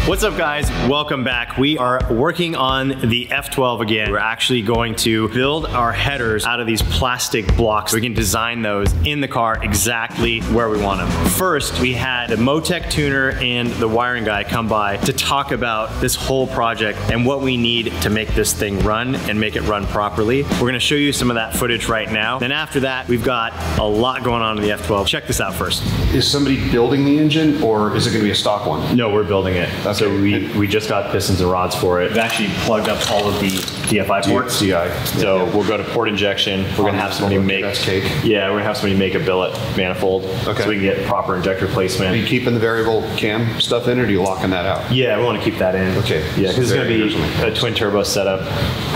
What's up, guys? Welcome back. We are working on the F12 again. We're actually going to build our headers out of these plastic blocks. We can design those in the car exactly where we want them. First, we had the Motec tuner and the wiring guy come by to talk about this whole project and what we need to make this thing run and make it run properly. We're gonna show you some of that footage right now. Then after that, we've got a lot going on in the F12. Check this out first. Is somebody building the engine, or is it gonna be a stock one? No, we're building it. Okay. So we just got pistons and rods for it. We've actually plugged up all of the DFI ports. DI. So we'll go to port injection. We're gonna have somebody make. That's cake. Yeah, we're gonna have somebody make a billet manifold. Okay. So we can get proper injector placement. Are you keeping the variable cam stuff in, or are you locking that out? Yeah, we want to keep that in. Okay. Yeah, because it's gonna be a twin turbo setup.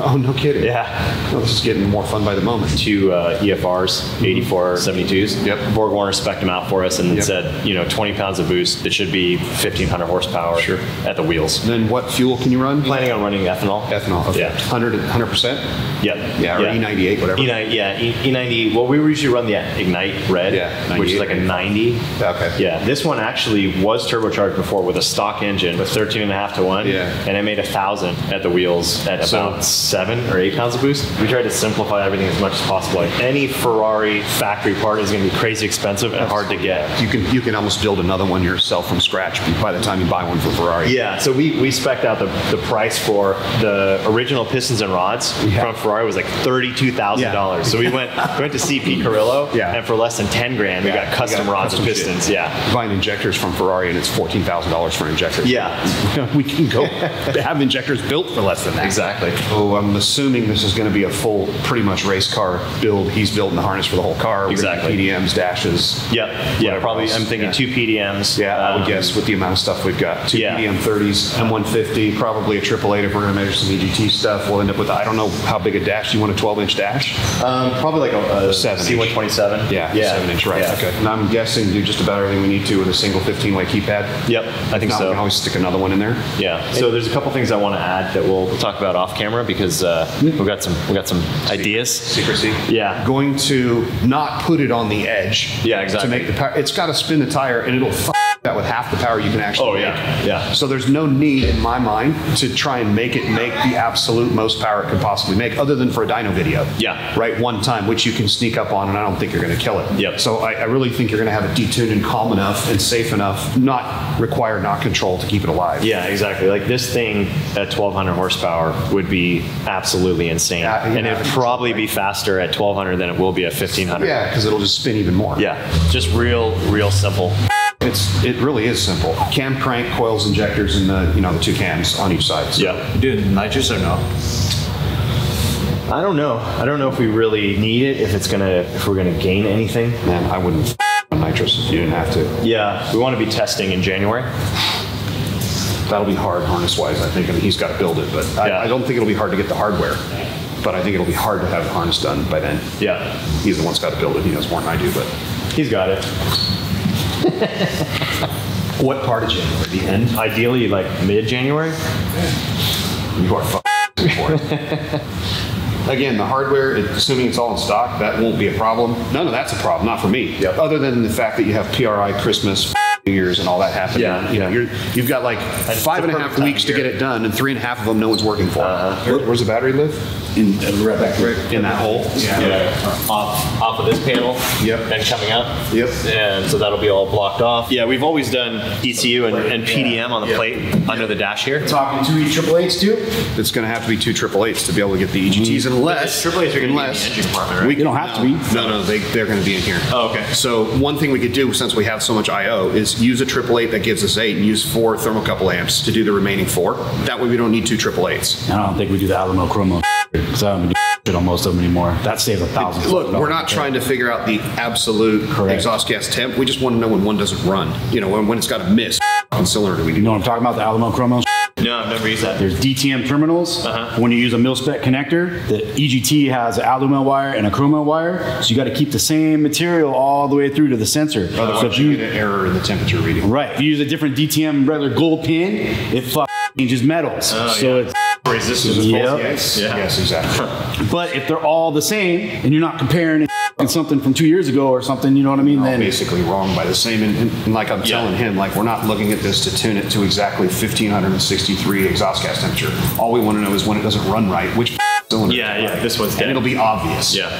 Oh, no kidding. Yeah. Oh, this is getting more fun by the moment. Two EFRs, 8472s. Yep. BorgWarner spec'd them out for us and said, 20 pounds of boost. It should be 1,500 horsepower at the wheels. Then what fuel can you run? Planning on running ethanol. Ethanol. Okay. Yeah. 100%? Yep. Yeah, or E98, whatever. E90. Well, we usually run the Ignite Red, which is like a 90. Okay. Yeah. This one actually was turbocharged before with a stock engine with 13.5 to 1. Yeah. And it made 1,000 at the wheels at about 7 or 8 pounds of boost. We tried to simplify everything as much as possible. Like any Ferrari factory part is going to be crazy expensive and hard to get. You can almost build another one yourself from scratch by the time you buy one for Ferrari. Yeah, so we spec'd out the price for the original pistons and rods from Ferrari was like $32,000. So we went to CP Carrillo, and for less than 10 grand, we got custom rods and pistons. Shit. Yeah, buying injectors from Ferrari and it's $14,000 for injectors. Yeah, we can go have injectors built for less than that. Exactly. So I'm assuming this is going to be a full, pretty much race car build. He's building the harness for the whole car. Exactly. PDMs, dashes. Yep. Yeah. Probably. Else. I'm thinking 2 PDMs. Yeah, I would guess with the amount of stuff we've got. 2 PDM 30s, M150, probably a 888 if we're going to measure some EGT stuff. We'll end up with, I don't know how big a dash. Do you want a 12-inch dash? Probably like a 7-inch. C127. Yeah, 7-inch, right. Yeah. Okay. And I'm guessing do just about everything we need to with a single 15-way keypad. Yep, I think so. We can always stick another one in there. Yeah. So there's a couple things I want to add that we'll talk about off camera because we've got some ideas. Secrecy. Yeah. Going to not put it on the edge. Yeah, exactly. To make the power. It's got to spin the tire, and it'll that with half the power you can actually make. Yeah. So there's no need in my mind to try and make it make the absolute most power it could possibly make, other than for a dyno video. Yeah. Right, one time, which you can sneak up on, and I don't think you're going to kill it. Yep. So I really think you're going to have it detuned and calm enough and safe enough, not require knock control to keep it alive. Yeah, exactly. Like this thing at 1,200 horsepower would be absolutely insane, and it'd probably be faster at 1,200 than it will be at 1,500. Yeah, because it'll just spin even more. Yeah, just real simple. It really is simple. Cam crank, coils, injectors, and the 2 cams on each side. So. Yeah. You do nitrous or no? I don't know if we really need it. If we're gonna gain anything. Man, I wouldn't on nitrous if you didn't have to. Yeah, we want to be testing in January. That'll be hard harness-wise, I think. I mean, he's got to build it, but I don't think it'll be hard to get the hardware. But I think it'll be hard to have the harness done by then. Yeah. He's the one that's got to build it. He knows more than I do, but he's got it. What part of January? The end? Ideally, like mid-January. You are fucking for it. Again, the hardware, assuming it's all in stock, that won't be a problem. None of that's a problem, not for me. Yep. Other than the fact that you have PRI, Christmas, New Year's, and all that happening. Yeah. You've got like 5.5 weeks to get it done, and 3.5 of them no one's working for. Where's the battery live? Right back there. In that hole. Yeah. Off of this panel. Yep. And coming up. Yep. And so that'll be all blocked off. Yeah, we've always done ECU and PDM on the plate under the dash here. Talking 2 888s too? It's going to have to be 2 888s to be able to get the EGTs, unless AAAs are going to be in the engine compartment, right? You don't have to be. No, they're going to be in here. Oh, okay. So one thing we could do, since we have so much I/O, is use a 888 that gives us 8 and use 4 thermocouple amps to do the remaining 4. That way we don't need 2 888s. I don't think we do the Alamo Chromo because I don't do shit on most of them anymore. That saves $1,000. Look, we're not trying to figure out the absolute exhaust gas temp. We just want to know when one doesn't run. When it's got a miss. Cylinder do we do? You know what I'm talking about? The Alamo Chromo? No, I've never used that. There's DTM terminals. When you use a mil-spec connector, the EGT has an Alumel wire and a Chromo wire, so you got to keep the same material all the way through to the sensor. Otherwise, so if you get an error in the temperature reading. Right. If you use a different DTM regular gold pin, it changes metals. So it's resistance. Yep. Yes, exactly. But if they're all the same and you're not comparing something from 2 years ago or something, you know what I mean? Then Basically wrong by the same, and like I'm telling him, like we're not looking at this to tune it to exactly 1563 exhaust gas temperature. All we want to know is when it doesn't run right, which cylinder. Yeah, this one's dead. And it'll be obvious. Yeah.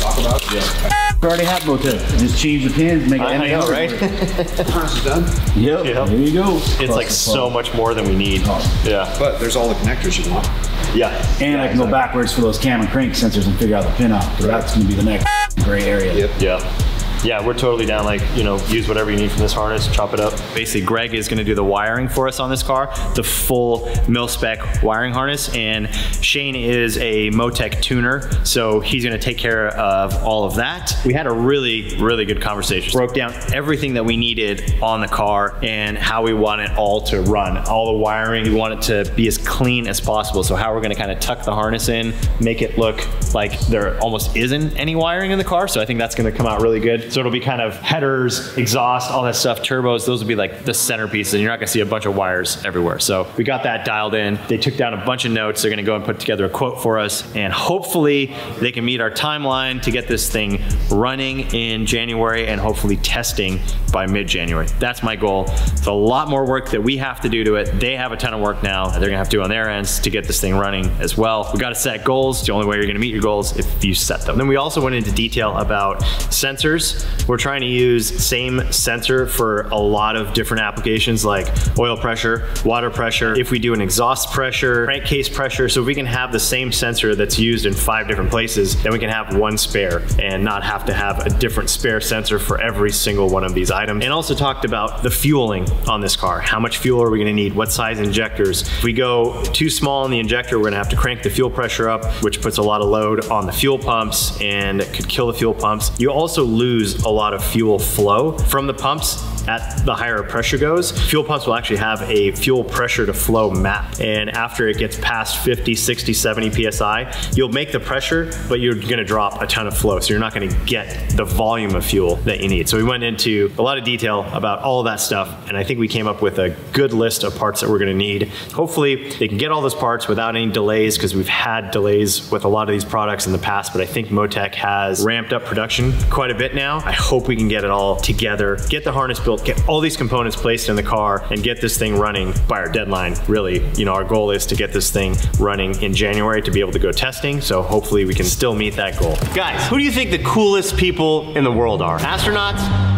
Talk about. Yeah. we already have Motec. Just change the pins, make it I know, right? Harness is done. Yep. Yep. There you go. It's like so much more than we need. Yeah. But there's all the connectors you want. Yeah. And I can go backwards for those cam and crank sensors and figure out the pin out, because that's going to be the next gray area. Yep. Yeah. Yeah, we're totally down, like, you know, use whatever you need from this harness, chop it up. Basically, Greg is gonna do the wiring for us on this car, the full mil-spec wiring harness, and Shane is a Motec tuner, so he's gonna take care of all of that. We had a really, really good conversation. Broke down everything that we needed on the car and how we want it all to run. All the wiring, we want it to be as clean as possible, so how we're gonna kind of tuck the harness in, make it look like there almost isn't any wiring in the car, so I think that's gonna come out really good. So it'll be kind of headers, exhaust, all that stuff, turbos, those will be like the centerpiece, and you're not gonna see a bunch of wires everywhere. So we got that dialed in. They took down a bunch of notes. They're gonna go and put together a quote for us, and hopefully they can meet our timeline to get this thing running in January and hopefully testing by mid-January. That's my goal. It's a lot more work that we have to do to it. They have a ton of work now they're gonna have to do on their ends to get this thing running as well. We gotta set goals. It's the only way you're gonna meet your goals if you set them. And then we also went into detail about sensors. We're trying to use same sensor for a lot of different applications like oil pressure, water pressure, if we do an exhaust pressure, crankcase pressure. So if we can have the same sensor that's used in 5 different places, then we can have one spare and not have to have a different spare sensor for every single one of these items. And also talked about the fueling on this car. How much fuel are we gonna need? What size injectors? If we go too small in the injector, we're gonna have to crank the fuel pressure up, which puts a lot of load on the fuel pumps and could kill the fuel pumps. You also lose a lot of fuel flow from the pumps at the higher pressure goes. Fuel pumps will actually have a fuel pressure to flow map. And after it gets past 50, 60, 70 PSI, you'll make the pressure, but you're gonna drop a ton of flow. So you're not gonna get the volume of fuel that you need. So we went into a lot of detail about all of that stuff. And I think we came up with a good list of parts that we're gonna need. Hopefully they can get all those parts without any delays, because we've had delays with a lot of these products in the past, but I think Motec has ramped up production quite a bit now. I hope we can get it all together, get the harness built, get all these components placed in the car, and get this thing running by our deadline. Really, you know, our goal is to get this thing running in January to be able to go testing, so hopefully we can still meet that goal. Guys, who do you think the coolest people in the world are? Astronauts?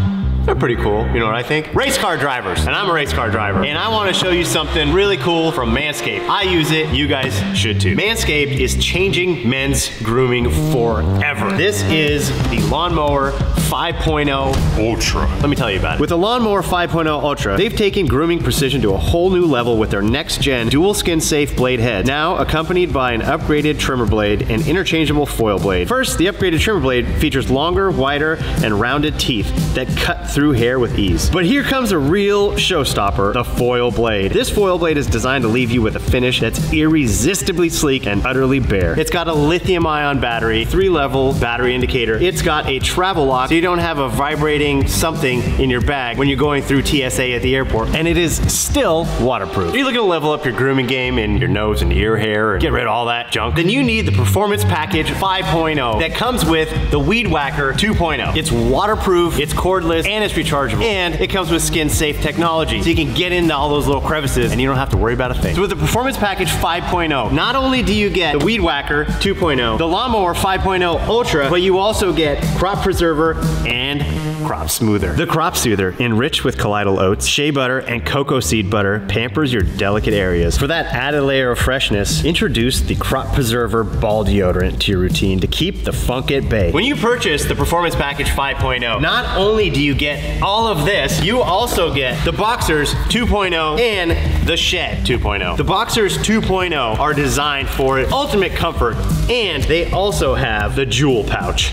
They're pretty cool, you know what I think? Race car drivers, and I'm a race car driver. And I wanna show you something really cool from Manscaped. I use it, you guys should too. Manscaped is changing men's grooming forever. This is the Lawnmower 5.0 Ultra. Let me tell you about it. With the Lawnmower 5.0 Ultra, they've taken grooming precision to a whole new level with their next gen dual skin safe blade head, now accompanied by an upgraded trimmer blade and interchangeable foil blade. First, the upgraded trimmer blade features longer, wider, and rounded teeth that cut through hair with ease. But here comes a real showstopper, the foil blade. This foil blade is designed to leave you with a finish that's irresistibly sleek and utterly bare. It's got a lithium-ion battery, 3-level battery indicator. It's got a travel lock, so you don't have a vibrating something in your bag when you're going through TSA at the airport, and it is still waterproof. If you're looking to level up your grooming game in your nose and ear hair and get rid of all that junk, then you need the Performance Package 5.0 that comes with the Weed Whacker 2.0. It's waterproof, it's cordless, and it's rechargeable. And it comes with skin safe technology, so you can get into all those little crevices and you don't have to worry about a thing. So with the Performance Package 5.0, not only do you get the Weed Whacker 2.0, the Lawnmower 5.0 Ultra, but you also get Crop Preserver and Crop Smoother. The Crop Soother, enriched with colloidal oats, shea butter, and cocoa seed butter, pampers your delicate areas. For that added layer of freshness, introduce the Crop Preserver Ball Deodorant to your routine to keep the funk at bay. When you purchase the Performance Package 5.0, not only do you get all of this, you also get the Boxers 2.0 and the Shed 2.0. The Boxers 2.0 are designed for ultimate comfort, and they also have the Jewel Pouch.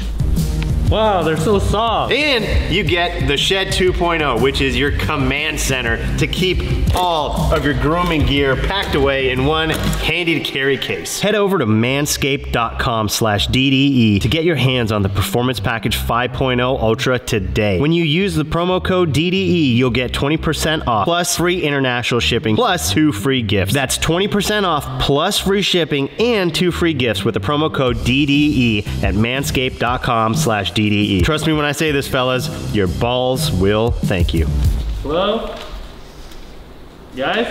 Wow, they're so soft. And you get the Shed 2.0, which is your command center to keep all of your grooming gear packed away in one handy to carry case. Head over to manscaped.com/DDE to get your hands on the Performance Package 5.0 Ultra today. When you use the promo code DDE, you'll get 20% off plus free international shipping plus 2 free gifts. That's 20% off plus free shipping and 2 free gifts with the promo code DDE at manscaped.com/DDE. Trust me when I say this, fellas, your balls will thank you. Hello? Guys?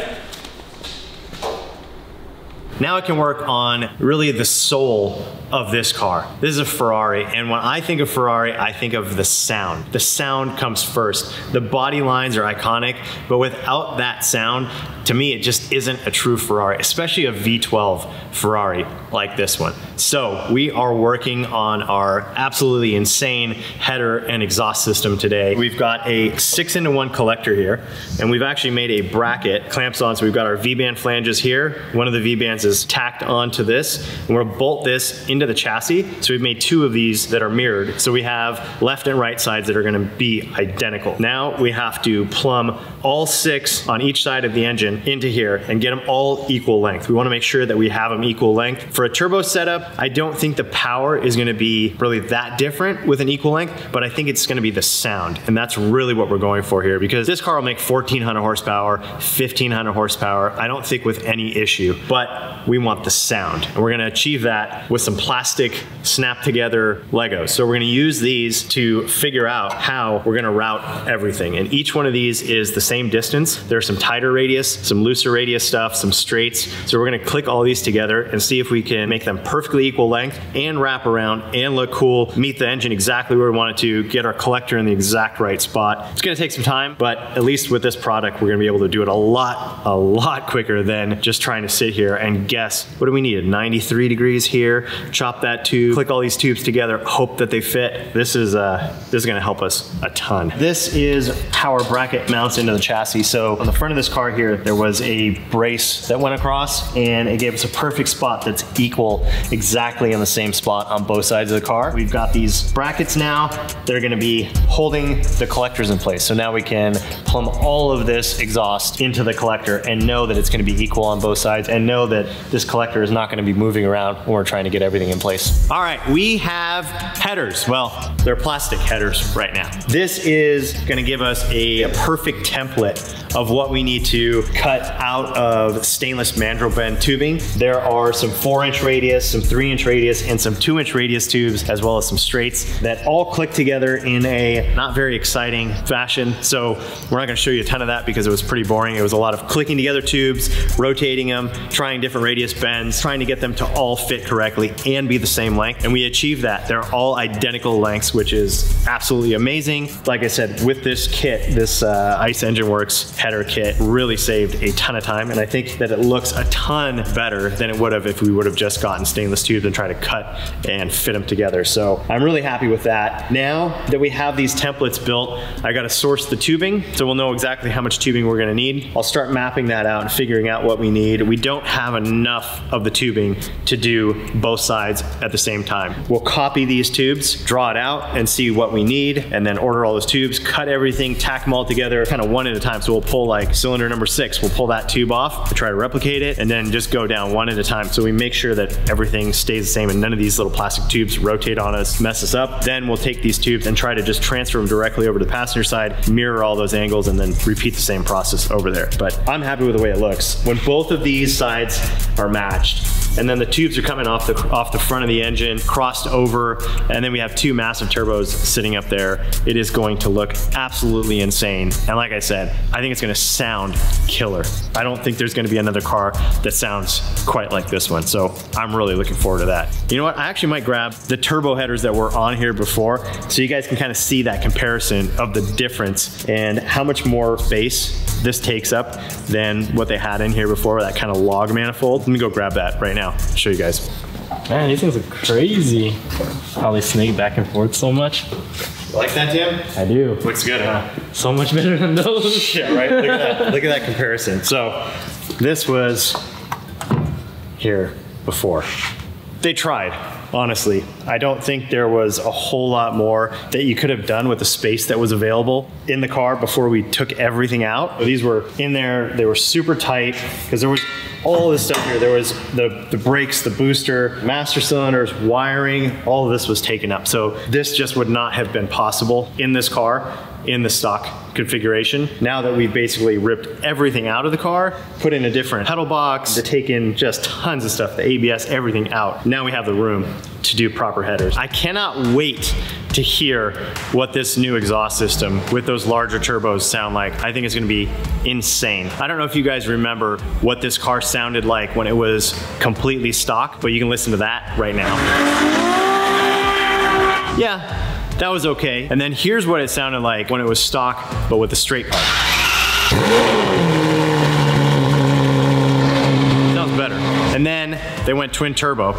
Now I can work on really the soul of this car. This is a Ferrari, and when I think of Ferrari, I think of the sound. The sound comes first. The body lines are iconic, but without that sound, to me, it just isn't a true Ferrari, especially a V12 Ferrari like this one. So we are working on our absolutely insane header and exhaust system today. We've got a 6-into-1 collector here, and we've actually made a bracket, clamps on, so we've got our V-band flanges here. One of the V-bands is tacked onto this, and we're gonna bolt this into the chassis. So we've made 2 of these that are mirrored. So we have left and right sides that are gonna be identical. Now we have to plumb all 6 on each side of the engine into here and get them all equal length. We wanna make sure that we have them equal length. For a turbo setup, I don't think the power is gonna be really that different with an equal length, but I think it's gonna be the sound. And that's really what we're going for here, because this car will make 1,400 horsepower, 1,500 horsepower, I don't think with any issue, but we want the sound. And we're gonna achieve that with some plastic snap together Legos. So we're gonna use these to figure out how we're gonna route everything. And each one of these is the same distance. There's some tighter radius, some looser radius stuff, some straights. So we're gonna click all these together and see if we can make them perfectly equal length and wrap around and look cool, meet the engine exactly where we want it to, get our collector in the exact right spot. It's gonna take some time, but at least with this product, we're gonna be able to do it a lot quicker than just trying to sit here and guess, what do we need? 93 degrees here, chop that tube, click all these tubes together, hope that they fit. This is gonna help us a ton. This is how our bracket mounts into the chassis. So on the front of this car here, there was a brace that went across, and it gave us a perfect spot that's equal exactly in the same spot on both sides of the car. We've got these brackets now that are gonna be holding the collectors in place. So now we can plumb all of this exhaust into the collector and know that it's gonna be equal on both sides, and know that this collector is not gonna be moving around when we're trying to get everything in place. All right, we have headers. Well, they're plastic headers right now. This is gonna give us a perfect template of what we need to cut out of stainless mandrel bend tubing. There are some 4-inch radius, some 3-inch radius, and some 2-inch radius tubes, as well as some straights that all click together in a not very exciting fashion. So we're not gonna show you a ton of that because it was pretty boring. It was a lot of clicking together tubes, rotating them, trying different radius bends, trying to get them to all fit correctly and be the same length. And we achieved that. They're all identical lengths, which is absolutely amazing. Like I said, with this kit, this Ice Engine Works header kit really saved a ton of time. And I think that it looks a ton better than it would have if we would have just gotten stainless tubes and tried to cut and fit them together. So I'm really happy with that. Now that we have these templates built, I got to source the tubing, so we'll know exactly how much tubing we're going to need. I'll start mapping that out and figuring out what we need. We don't have enough of the tubing to do both sides at the same time. We'll copy these tubes, draw it out, and see what we need, and then order all those tubes, cut everything, tack them all together, kind of one at a time. So we'll pull like cylinder number 6, we'll pull that tube off, try to replicate it, and then just go down one at a time. So we make sure that everything stays the same and none of these little plastic tubes rotate on us, mess us up. Then we'll take these tubes and try to just transfer them directly over to the passenger side, mirror all those angles, and then repeat the same process over there. But I'm happy with the way it looks. When both of these sides are matched, and then the tubes are coming off the front of the engine, crossed over, and then we have 2 massive turbos sitting up there, it is going to look absolutely insane. And like I said, I think it's gonna sound killer. I don't think there's gonna be another car that sounds quite like this one, so I'm really looking forward to that. You know what, I actually might grab the turbo headers that were on here before, so you guys can kind of see that comparison of the difference and how much more space this takes up than what they had in here before, that kind of log manifold. Let me go grab that right now, show you guys. Man, these things are crazy. How they snake back and forth so much. You like that, Tim? I do. Looks good, huh? So much better than those. Yeah, right? Look at that. Look at that comparison. So this was here before. They tried, honestly. I don't think there was a whole lot more that you could have done with the space that was available in the car before we took everything out. These were in there, they were super tight because there was all this stuff here. There was the brakes, the booster, master cylinders, wiring, all of this was taken up. So this just would not have been possible in this car in the stock configuration. Now that we've basically ripped everything out of the car, put in a different pedal box, to take in just tons of stuff, the ABS, everything out. Now we have the room to do proper headers. I cannot wait to hear what this new exhaust system with those larger turbos sound like. I think it's gonna be insane. I don't know if you guys remember what this car sounded like when it was completely stock, but you can listen to that right now. Yeah. That was okay. And then here's what it sounded like when it was stock, but with the straight part. Sounds better. And then they went twin turbo.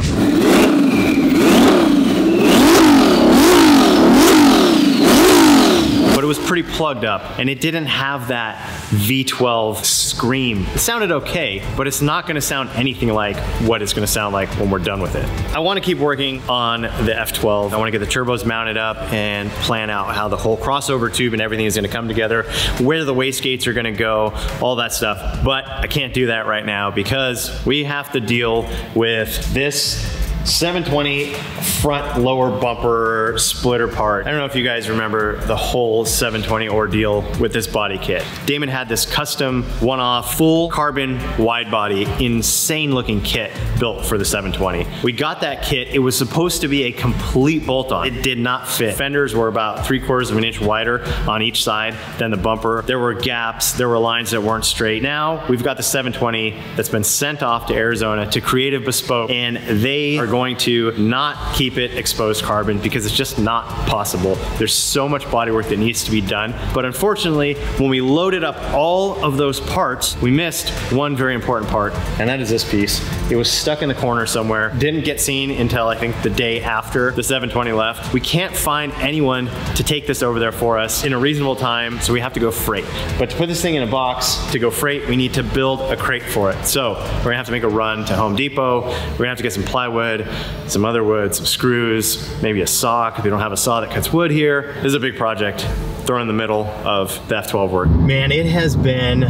But it was pretty plugged up and it didn't have that V12 scream. It sounded okay, but it's not gonna sound anything like what it's gonna sound like when we're done with it. I wanna keep working on the F12. I wanna get the turbos mounted up and plan out how the whole crossover tube and everything is gonna come together, where the wastegates are gonna go, all that stuff. But I can't do that right now because we have to deal with this 720 front lower bumper splitter part. I don't know if you guys remember the whole 720 ordeal with this body kit. Damon had this custom one-off full carbon wide body, insane looking kit built for the 720. We got that kit. It was supposed to be a complete bolt-on. It did not fit. Fenders were about 3/4 of an inch wider on each side than the bumper. There were gaps, there were lines that weren't straight. Now we've got the 720 that's been sent off to Arizona to Creative Bespoke, and they are going to not keep it exposed carbon because it's just not possible. There's so much bodywork that needs to be done. But unfortunately, when we loaded up all of those parts, we missed one very important part, and that is this piece. It was stuck in the corner somewhere, didn't get seen until I think the day after the 720 left. We can't find anyone to take this over there for us in a reasonable time, so we have to go freight. But to put this thing in a box, to go freight, we need to build a crate for it. So we're gonna have to make a run to Home Depot. We're gonna have to get some plywood, some other wood, some screws, maybe a saw, because we don't have a saw that cuts wood here. This is a big project thrown in the middle of the F12 work. Man, it has been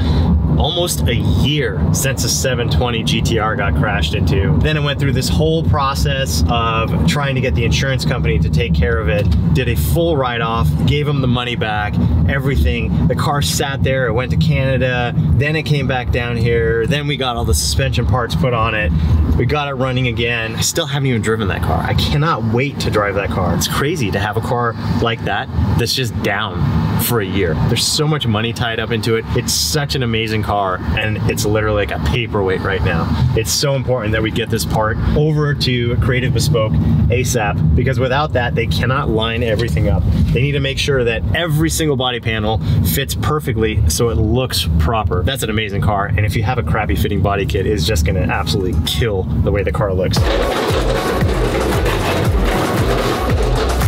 almost a year since the 720 GTR got crashed into. Then it went through this whole process of trying to get the insurance company to take care of it, did a full write-off, gave them the money back, everything. The car sat there, it went to Canada, then it came back down here, then we got all the suspension parts put on it, we got it running again. I still haven't even driven that car. I cannot wait to drive that car. It's crazy to have a car like that that's just down for a year. There's so much money tied up into it. It's such an amazing car, and it's literally like a paperweight right now. It's so important that we get this part over to Creative Bespoke ASAP, because without that, they cannot line everything up. They need to make sure that every single body panel fits perfectly so it looks proper. That's an amazing car, and if you have a crappy fitting body kit, it's just gonna absolutely kill the way the car looks.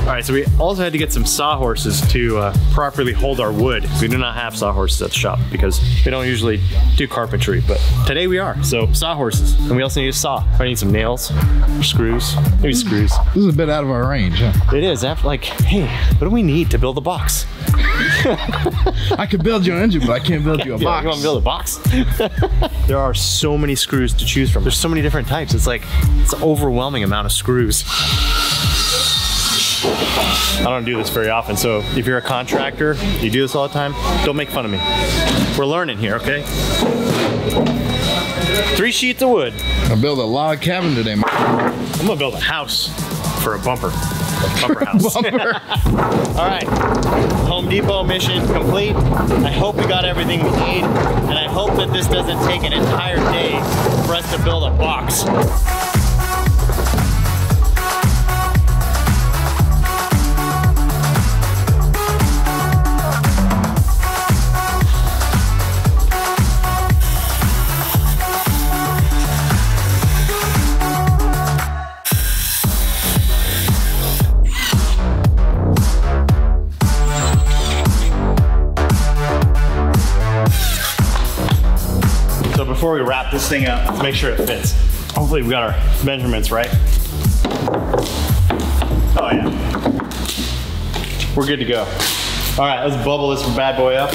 All right, so we also had to get some sawhorses to properly hold our wood. We do not have sawhorses at the shop because we don't usually do carpentry, but today we are. So sawhorses, and we also need a saw. I need some nails, screws, maybe screws. This is a bit out of our range, huh? It is. Like, hey, what do we need to build a box? I could build you an engine, but I can't build you a box. You want to build a box? There are so many screws to choose from. There's so many different types. It's like, it's an overwhelming amount of screws. I don't do this very often, so if you're a contractor, you do this all the time, don't make fun of me. We're learning here, okay? 3 sheets of wood. I'll build a log cabin today. I'm gonna build a house for a bumper. A bumper house. Bumper. All right, Home Depot mission complete. I hope we got everything we need, and I hope that this doesn't take an entire day for us to build a box. Before we wrap this thing up, let's make sure it fits. Hopefully we got our measurements right. Oh yeah. We're good to go. All right, let's bubble this bad boy up.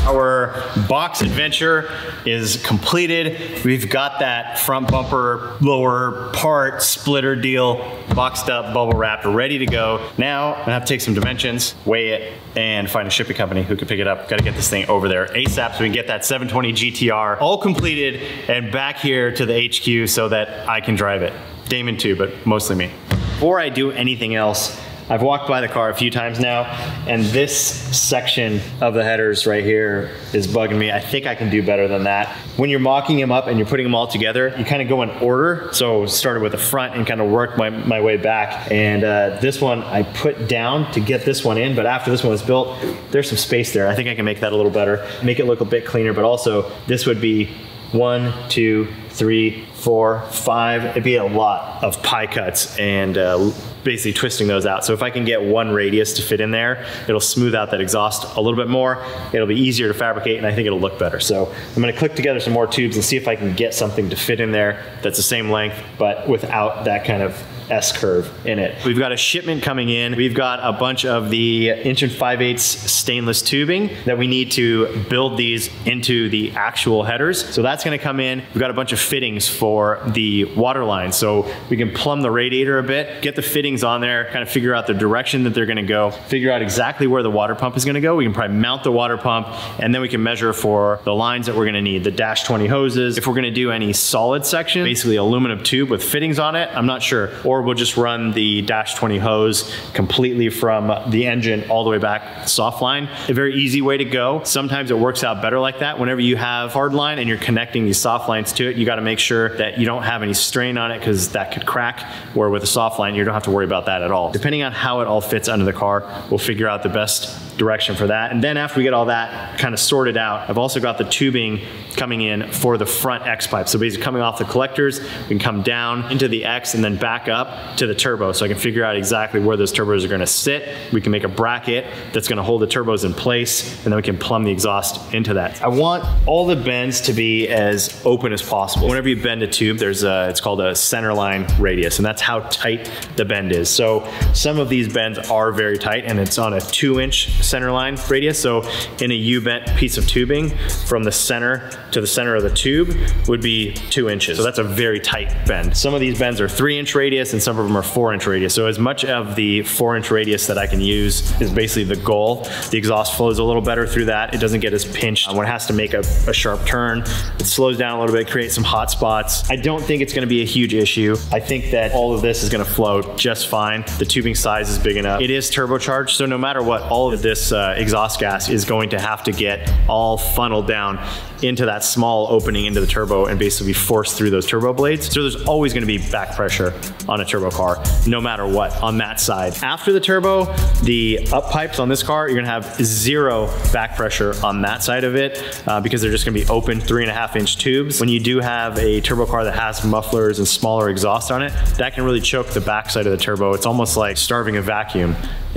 Our box adventure is completed. We've got that front bumper lower part splitter deal boxed up, bubble wrapped, ready to go. Now I have to take some dimensions, weigh it, and find a shipping company who can pick it up. Got to get this thing over there ASAP so we can get that 720 GTR all completed and back here to the HQ so that I can drive it. Damon too, but mostly me. Before I do anything else, I've walked by the car a few times now, and this section of the headers right here is bugging me. I think I can do better than that. When you're mocking them up and you're putting them all together, you kind of go in order. So started with the front and kind of worked my way back. And this one I put down to get this one in, but after this one was built, there's some space there. I think I can make that a little better, make it look a bit cleaner, but also this would be 1, 2, 3, 4, 5. It'd be a lot of pie cuts and basically twisting those out. So if I can get one radius to fit in there, it'll smooth out that exhaust a little bit more. It'll be easier to fabricate, and I think it'll look better. So I'm gonna click together some more tubes and see if I can get something to fit in there that's the same length, but without that kind of S-curve in it. We've got a shipment coming in. We've got a bunch of the 1 5/8" stainless tubing that we need to build these into the actual headers. So that's gonna come in. We've got a bunch of fittings for the water line. So we can plumb the radiator a bit, get the fittings on there, kind of figure out the direction that they're gonna go, figure out exactly where the water pump is gonna go. We can probably mount the water pump, and then we can measure for the lines that we're gonna need, the -20 hoses. If we're gonna do any solid section, basically aluminum tube with fittings on it, I'm not sure. Or we'll just run the -20 hose completely from the engine all the way back soft line. A very easy way to go. Sometimes it works out better like that. Whenever you have hard line and you're connecting these soft lines to it, you gotta make sure that you don't have any strain on it because that could crack, where with a soft line, you don't have to worry about that at all. Depending on how it all fits under the car, we'll figure out the best direction for that. And then after we get all that kind of sorted out, I've also got the tubing coming in for the front X pipe. So basically coming off the collectors, we can come down into the X and then back up to the turbo. So I can figure out exactly where those turbos are gonna sit. We can make a bracket that's gonna hold the turbos in place, and then we can plumb the exhaust into that. I want all the bends to be as open as possible. Whenever you bend a tube, there's it's called a centerline radius, and that's how tight the bend is. So some of these bends are very tight, and it's on a 2-inch centerline radius. So in a U-bent piece of tubing, from the center to the center of the tube would be 2 inches. So that's a very tight bend. Some of these bends are 3-inch radius, and some of them are 4-inch radius. So as much of the 4-inch radius that I can use is basically the goal. The exhaust flows a little better through that. It doesn't get as pinched when it has to make a sharp turn. It slows down a little bit, creates some hot spots. I don't think it's gonna be a huge issue. I think that all of this is gonna flow just fine. The tubing size is big enough. It is turbocharged, so no matter what, all of this exhaust gas is going to have to get all funneled down into that small opening into the turbo and basically be forced through those turbo blades. So there's always gonna be back pressure on a turbo car, no matter what, on that side. After the turbo, the up pipes on this car, you're gonna have 0 back pressure on that side of it because they're just gonna be open 3.5-inch tubes. When you do have a turbo car that has mufflers and smaller exhaust on it, that can really choke the back side of the turbo. It's almost like starving a vacuum.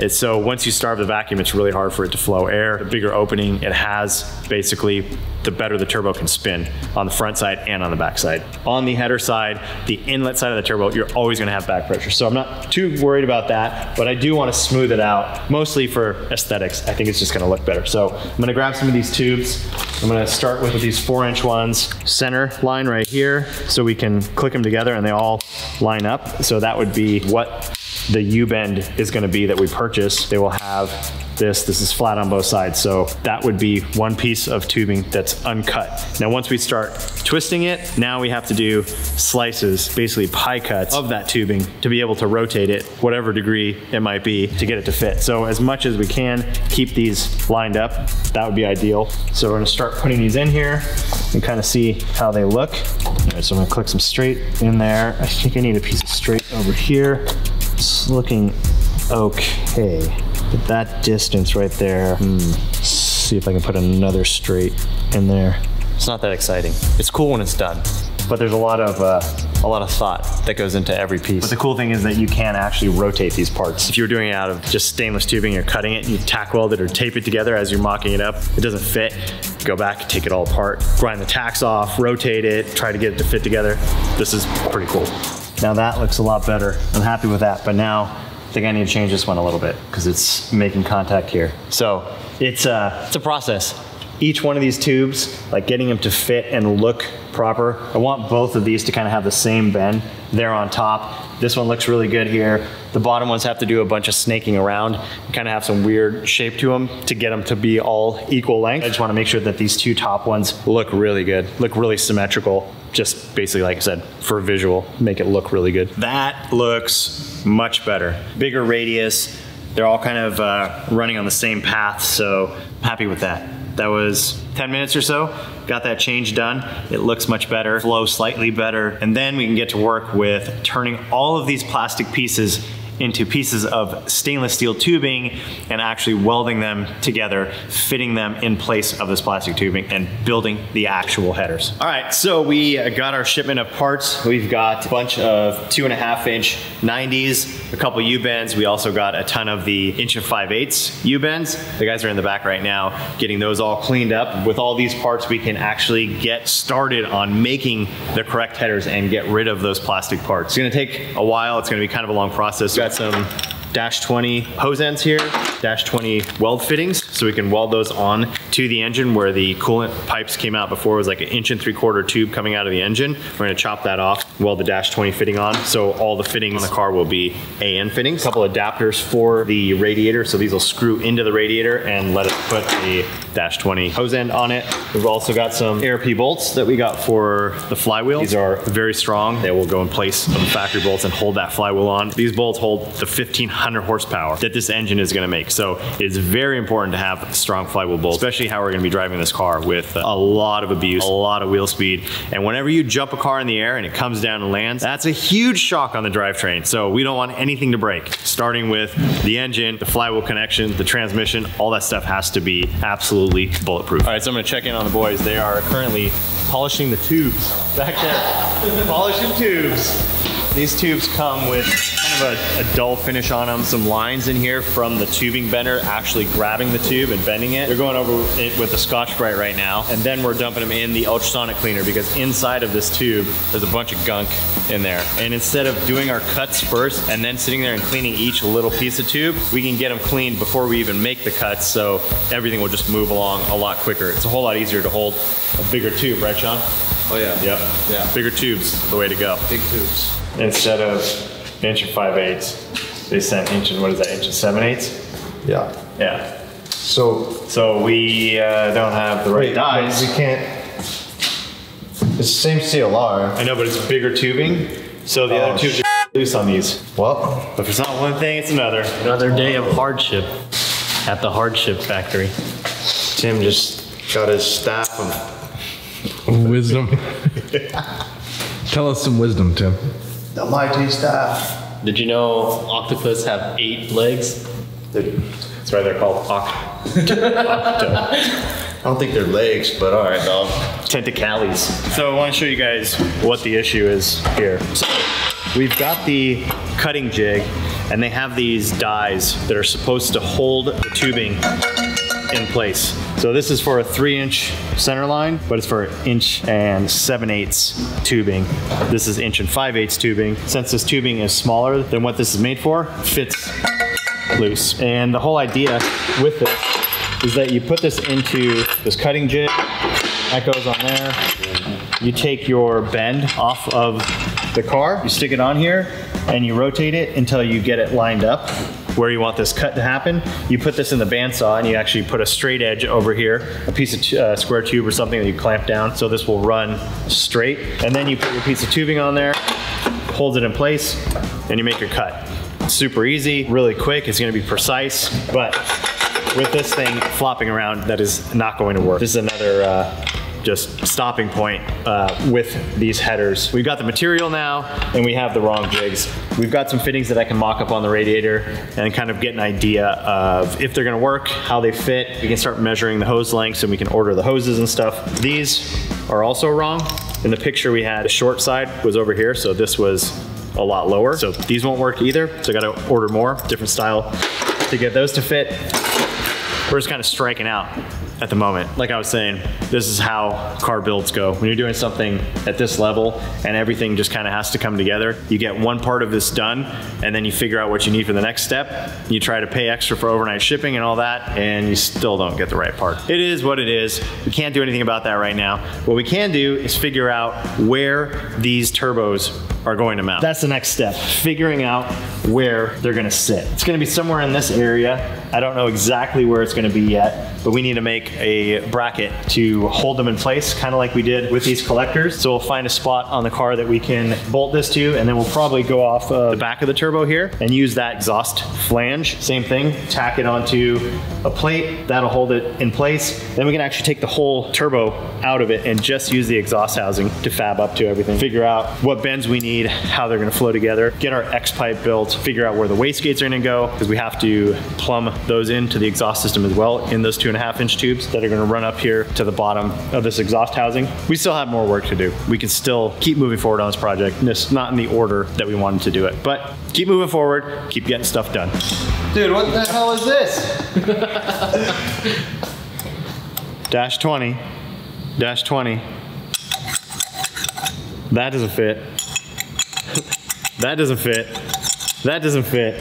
So once you starve the vacuum, it's really hard for it to flow air. The bigger opening it has, basically, the better the turbo can spin on the front side and on the back side. On the header side, the inlet side of the turbo, you're always gonna have back pressure. So I'm not too worried about that, but I do wanna smooth it out, mostly for aesthetics. I think it's just gonna look better. So I'm gonna grab some of these tubes. I'm gonna start with these 4-inch ones, center line right here, so we can click them together and they all line up. So that would be what the U-bend is gonna be that we purchase. They will have this is flat on both sides. So that would be one piece of tubing that's uncut. Now, once we start twisting it, now we have to do slices, basically pie cuts of that tubing to be able to rotate it, whatever degree it might be, to get it to fit. So as much as we can, keep these lined up. That would be ideal. So we're gonna start putting these in here and kind of see how they look. All right, so I'm gonna click some straight in there. I think I need a piece of straight over here. It's looking okay. But that distance right there, let's see if I can put another straight in there. It's not that exciting. It's cool when it's done, but there's a lot of a lot of thought that goes into every piece. But the cool thing is that you can actually rotate these parts. If you're doing it out of just stainless tubing, you're cutting it, you tack weld it or tape it together as you're mocking it up, it doesn't fit, go back, take it all apart, grind the tacks off, rotate it, try to get it to fit together. This is pretty cool. Now that looks a lot better. I'm happy with that, but now I think I need to change this one a little bit because it's making contact here. So it's a process. Each one of these tubes, like getting them to fit and look proper. I want both of these to kind of have the same bend there on top. This one looks really good here. The bottom ones have to do a bunch of snaking around, kind of have some weird shape to them to get them to be all equal length. I just want to make sure that these two top ones look really good, look really symmetrical. Just basically, like I said, for visual, make it look really good. That looks much better. Bigger radius. They're all kind of running on the same path, so I'm happy with that. That was 10 minutes or so. Got that change done. It looks much better, flow slightly better. And then we can get to work with turning all of these plastic pieces into pieces of stainless steel tubing and actually welding them together, fitting them in place of this plastic tubing and building the actual headers. All right, so we got our shipment of parts. We've got a bunch of 2.5-inch 90s, a couple U-bends. We also got a ton of the 1.5/8 U-bends. The guys are in the back right now getting those all cleaned up. With all these parts, we can actually get started on making the correct headers and get rid of those plastic parts. It's gonna take a while. It's gonna be kind of a long process. Got some dash 20 hose ends here, dash 20 weld fittings, so we can weld those on to the engine where the coolant pipes came out before. It was like an 1.75-inch tube coming out of the engine. We're gonna chop that off, weld the dash 20 fitting on, so all the fittings on the car will be AN fittings. A couple adapters for the radiator, so these will screw into the radiator and let us put the dash 20 hose end on it. We've also got some ARP bolts that we got for the flywheel. These are very strong. They will go in place of the factory bolts and hold that flywheel on. These bolts hold the 1,500 horsepower that this engine is gonna make. So it's very important to have strong flywheel bolts, especially how we're gonna be driving this car with a lot of abuse, a lot of wheel speed. And whenever you jump a car in the air and it comes down and lands, that's a huge shock on the drivetrain. So we don't want anything to break. Starting with the engine, the flywheel connection, the transmission, all that stuff has to be absolutely bulletproof. All right, so I'm gonna check in on the boys. They are currently polishing the tubes back there. Polishing tubes. These tubes come with kind of a dull finish on them, some lines in here from the tubing bender actually grabbing the tube and bending it. They're going over it with the Scotch-Brite right now, and then we're dumping them in the ultrasonic cleaner because inside of this tube, there's a bunch of gunk in there. And instead of doing our cuts first and then sitting there and cleaning each little piece of tube, we can get them cleaned before we even make the cuts, so everything will just move along a lot quicker. It's a whole lot easier to hold a bigger tube, right, Sean? Oh yeah. Yep. Yeah. Bigger tubes, the way to go. Big tubes. Instead of 1.5/8, they sent what is that, 1.7/8? Yeah. Yeah. So we don't have the right dies. we can't. It's the same CLR. I know, but it's bigger tubing, so the other tubes are loose on these. Well, But if it's not one thing, it's another. Another day of hardship at the hardship factory. Tim just got his staff of Wisdom. Tell us some wisdom, Tim. the mighty staff. Did you know octopus have 8 legs? That's why they're called I don't think they're legs, but all right, dog. tentacales. So I want to show you guys what the issue is here. So we've got the cutting jig, and they have these dies that are supposed to hold the tubing in place. So this is for a 3-inch center line, but it's for 1.7/8 tubing. This is 1.5/8 tubing. Since this tubing is smaller than what this is made for, it fits loose. And the whole idea with this is that you put this into this cutting jig, that goes on there. You take your bend off of the car, you stick it on here, and you rotate it until you get it lined up where you want this cut to happen. You put this in the bandsaw and you actually put a straight edge over here, a piece of square tube or something that you clamp down, so this will run straight. And then you put your piece of tubing on there, holds it in place, and you make your cut. It's super easy, really quick, it's gonna be precise, but with this thing flopping around, that is not going to work. This is another just stopping point with these headers. We've got the material now, and we have the wrong jigs. We've got some fittings that I can mock up on the radiator and kind of get an idea of if they're gonna work, how they fit. We can start measuring the hose lengths and we can order the hoses and stuff. These are also wrong. In the picture we had, the short side was over here, so this was a lot lower. So these won't work either, so I gotta order more, different style to get those to fit. We're just kind of striking out at the moment. Like I was saying, this is how car builds go. When you're doing something at this level and everything just kind of has to come together, you get one part of this done and then you figure out what you need for the next step. You try to pay extra for overnight shipping and all that, and you still don't get the right part. It is what it is. We can't do anything about that right now. What we can do is figure out where these turbos are going to mount. That's the next step, figuring out where they're gonna sit. It's gonna be somewhere in this area. I don't know exactly where it's gonna be yet, but we need to make a bracket to hold them in place, kind of like we did with these collectors. So we'll find a spot on the car that we can bolt this to, and then we'll probably go off the back of the turbo here and use that exhaust flange. Same thing, tack it onto a plate, that'll hold it in place. Then we can actually take the whole turbo out of it and just use the exhaust housing to fab up to everything. Figure out what bends we need, how they're gonna flow together, get our X-pipe built, figure out where the wastegates are gonna go, because we have to plumb those into the exhaust system as well in those 2.5-inch tubes that are gonna run up here to the bottom of this exhaust housing. We still have more work to do. We can still keep moving forward on this project, just not in the order that we wanted to do it. But keep moving forward, keep getting stuff done. Dude, what the hell is this? Dash 20. Dash 20. That doesn't fit. That doesn't fit. That doesn't fit.